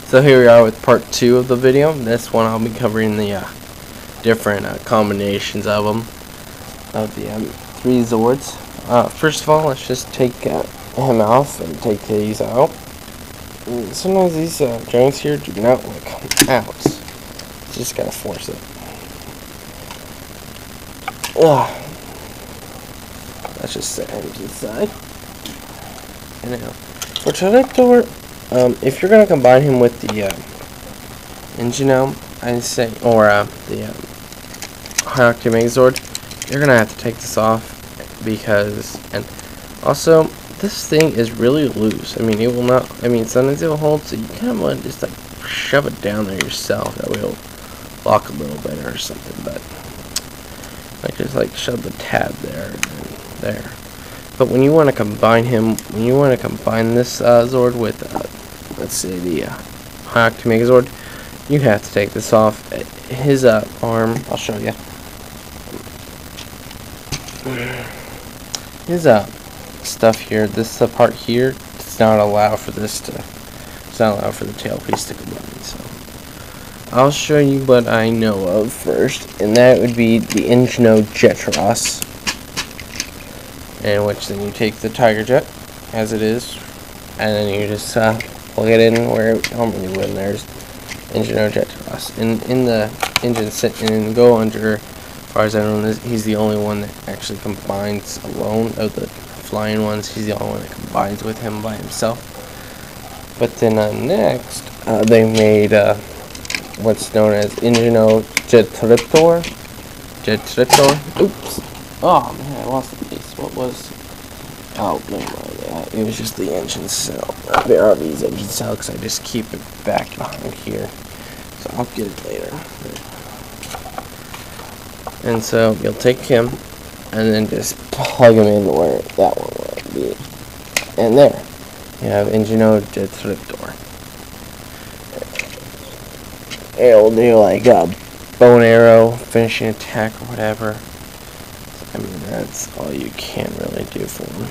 So here we are with part 2 of the video. This one I'll be covering the different combinations of them, of the 3 Zords. First of all, let's just take him off and take these out. And sometimes these joints here do not want to come out. Just gotta force it. Let's just set him to the side. And now, for Director, if you're gonna combine him with the engine I'd say, or the Mach Megazord, you're gonna have to take this off because, and also this thing is really loose. I mean, it will not. I mean, sometimes it will hold, so you kind of want to just like shove it down there yourself. That way it'll lock a little better or something. But like just like shove the tab there and there. But when you want to combine him, when you want to combine this Zord with, let's say the Mach Megazord, you have to take this off. His arm, I'll show you. His stuff here, this part here, does not allow for this to, does not allow for the tailpiece to combine. So I'll show you what I know of first, and that would be the Engino Jetros. In which then you take the Tiger Jet as it is, and then you just plug it in where it normally would. And there's Engino Jetros. And in the engine sitting in go-onger, as far as I know, he's the only one that actually combines alone. Of the flying ones, he's the only one that combines with him by himself. But then next, they made what's known as Engino Jetriptor. Oops. Oh man, I lost the piece. What was? Oh no, it was just the engine cell. There are these engine cells because I just keep it back behind here, so I'll get it later. And so you'll take him and then just plug him in where that one would be, and there you have Engino Jetriptor. It'll do like a bow and arrow, finishing attack, or whatever. I mean, that's all you can really do for him.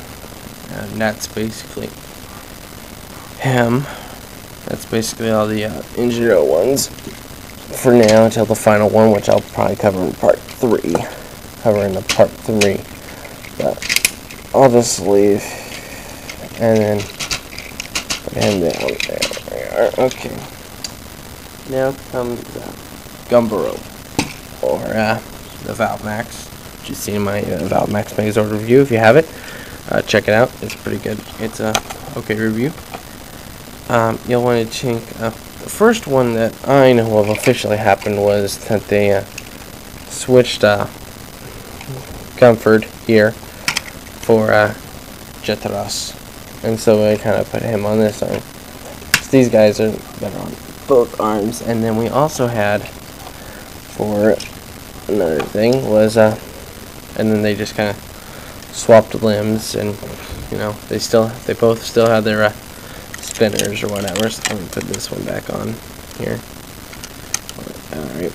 And that's basically him. That's basically all the Engino ones for now until the final one, which I'll probably cover in part 3. But I'll just leave and then put him down there. There we are. Okay. Now comes Gumbaro, or the Valve Max. You've seen my Valve Mach Megazord review. If you have it, check it out. It's pretty good. It's a okay review. You'll want to check. The first one that I know of officially happened was that they switched Comfort here for Jetros, and so I kind of put him on this arm. So these guys are better on both arms. And then we also had, for another thing, was and then they just kind of swapped limbs, and you know they both still had their spinners or whatever. So let me put this one back on here. Alright,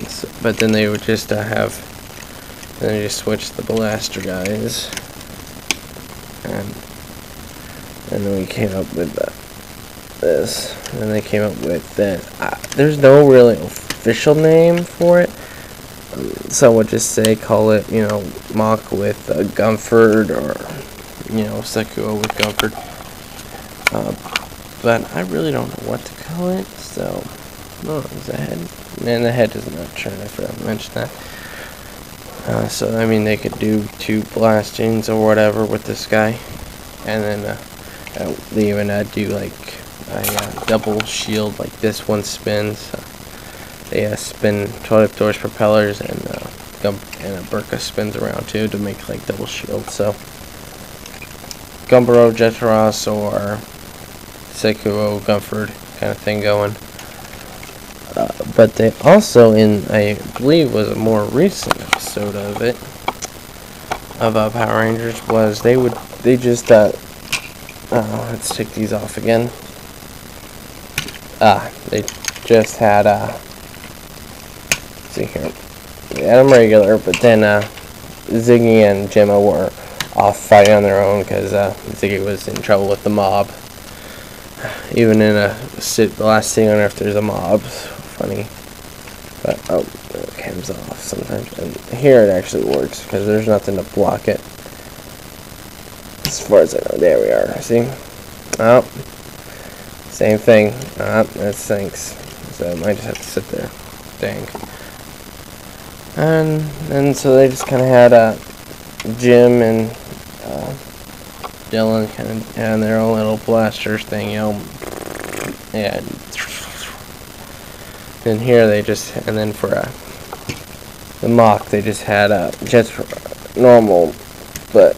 so, but then they would just then they just switched the blaster guys, and then we came up with this, and they came up with this. There's no really official name for it. So we'll just say, call it, you know, Mach with Gumford, or, you know, seiku-oh with Gumford. But I really don't know what to call it, so, no, is the head? Man, the head does not turn, I forgot to mention that. So, I mean, they could do 2 blastings or whatever with this guy, and then they even do like a double shield, like this one spins. They spin Director's propellers, and a Burka spins around too to make like double shield. So Gumbaro Jetros or seiku-oh Gumford kind of thing going. But they also, in I believe was a more recent episode of it, of Power Rangers, was they just let's take these off again. They just had see here. They had them regular, but then Ziggy and Gemma were off fighting on their own because Ziggy was in trouble with the mob. Even in the last scene on Earth, there's a mob. Funny. But, oh, the cam's off sometimes. And here it actually works, because there's nothing to block it. As far as I know, there we are. See? Oh, same thing. That stinks. So I might just have to sit there. Dang. And so they just kind of had Jim and Dylan kind of had their own little blasters thing, you know. Yeah. And here they just, and then for the Mach, they just had just normal, but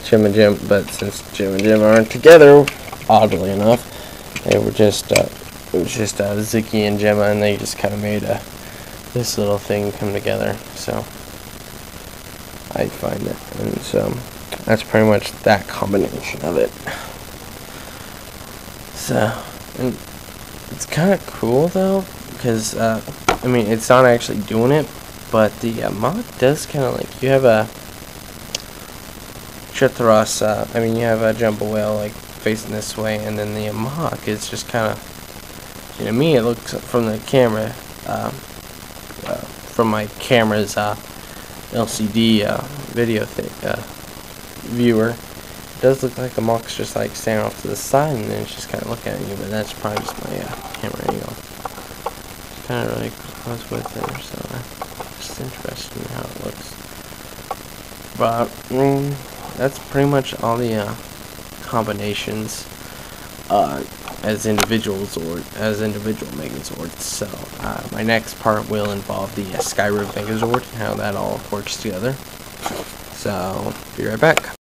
Jim and Jim. But since Jim and Jim aren't together, oddly enough, they were just it was just Ziggy and Gemma, and they just kind of made this little thing come together. So I find it, and so that's pretty much that combination of it. So, and it's kind of cool though, because I mean, it's not actually doing it, but the Mach does kind of like, you have a Chitharos, I mean, you have a jumbo whale like facing this way, and then the Mach is just kind of, to me, it looks from the camera, from my camera's LCD video viewer, it does look like the Mach's just like standing off to the side, and then it's just kind of looking at you. But that's probably just my camera angle. It's kind of really close with it, so it's interesting how it looks. But that's pretty much all the combinations as individual Megazords. So my next part will involve the Skyrim Megazord and how that all works together. So be right back.